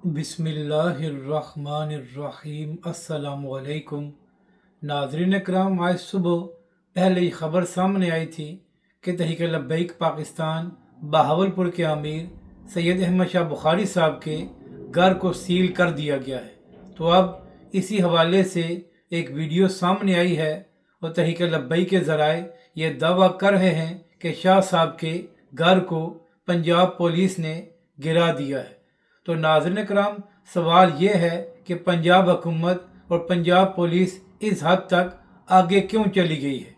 बिस्मिल्लाहिर्रहमानिर्रहीम। अस्सलाम वालेकुम। नाज़रीन करम, आज सुबह पहले ही खबर सामने आई थी कि तहरीक लब्बैक पाकिस्तान बहावलपुर के अमीर सैयद अहमद शाह बुखारी साहब के घर को सील कर दिया गया है। तो अब इसी हवाले से एक वीडियो सामने आई है और तहरीक लब्बैक के ज़राए ये दावा कर रहे हैं कि शाह साहब के घर को पंजाब पुलिस ने गिरा दिया है। तो नाज़रीन कराम, सवाल ये है कि पंजाब हुकूमत और पंजाब पुलिस इस हद तक आगे क्यों चली गई है।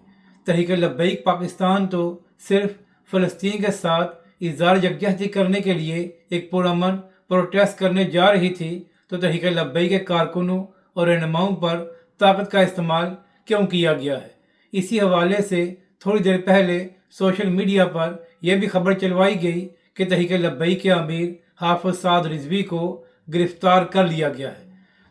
तहरीक लब्बैक पाकिस्तान तो सिर्फ फ़लस्तीन के साथ इज़हार यकजहती करने के लिए एक पुरअमन प्रोटेस्ट करने जा रही थी, तो तहरीक लब्बैक के कारकुनों और रहनुमाओं पर ताकत का इस्तेमाल क्यों किया गया है। इसी हवाले से थोड़ी देर पहले सोशल मीडिया पर यह भी खबर चलवाई गई कि तहरीक लब्बैक के अमीर हाफिज साद रिजवी को गिरफ्तार कर लिया गया है।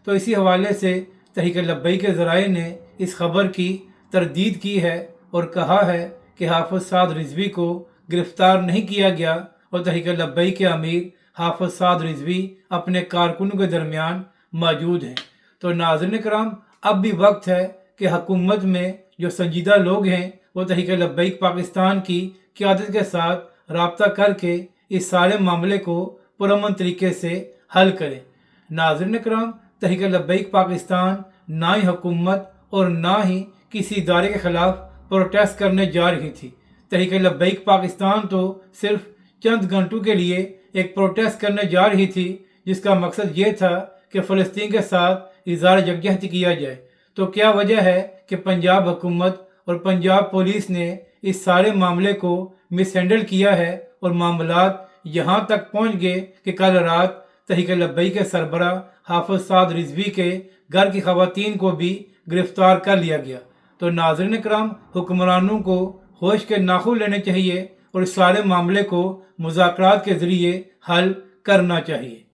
तो इसी हवाले से तहरीक लब्बैक के ज़राए ने इस खबर की तरदीद की है और कहा है कि हाफिज साद रिजवी को गिरफ्तार नहीं किया गया और तहरीक लब्बैक के अमीर हाफिज साद रिजवी अपने कारकुनों के दरमियान मौजूद हैं। तो नाज़रीन कराम, अब भी वक्त है कि हुकूमत में जो संजीदा लोग हैं वो तहरीक लब्बैक पाकिस्तान की क़यादत के साथ रब्ता करके इस सारे मामले को पुरअमन तरीके से हल करें। नाज़रीन कराम, तहरीक लब्बैक पाकिस्तान ना ही हुकूमत और ना ही किसी इदारे के ख़िलाफ़ प्रोटेस्ट करने जा रही थी। तहरीक लब्बैक पाकिस्तान तो सिर्फ चंद घंटों के लिए एक प्रोटेस्ट करने जा रही थी, जिसका मकसद ये था कि फ़लस्तीन के साथ इज़हार यकजहती किया जाए। तो क्या वजह है कि पंजाब हुकूमत और पंजाब पुलिस ने इस सारे मामले को मिसहैंडल किया है और मामलात यहाँ तक पहुँच गए कि कल रात तहरीक लब्बैक के सरबरा हाफिज साद रिजवी के घर की खवातीन को भी गिरफ्तार कर लिया गया। तो नाज़रीन कराम, हुक्मरानों को होश के नाखून लेने चाहिए और इस सारे मामले को मुज़ाकरात के ज़रिए हल करना चाहिए।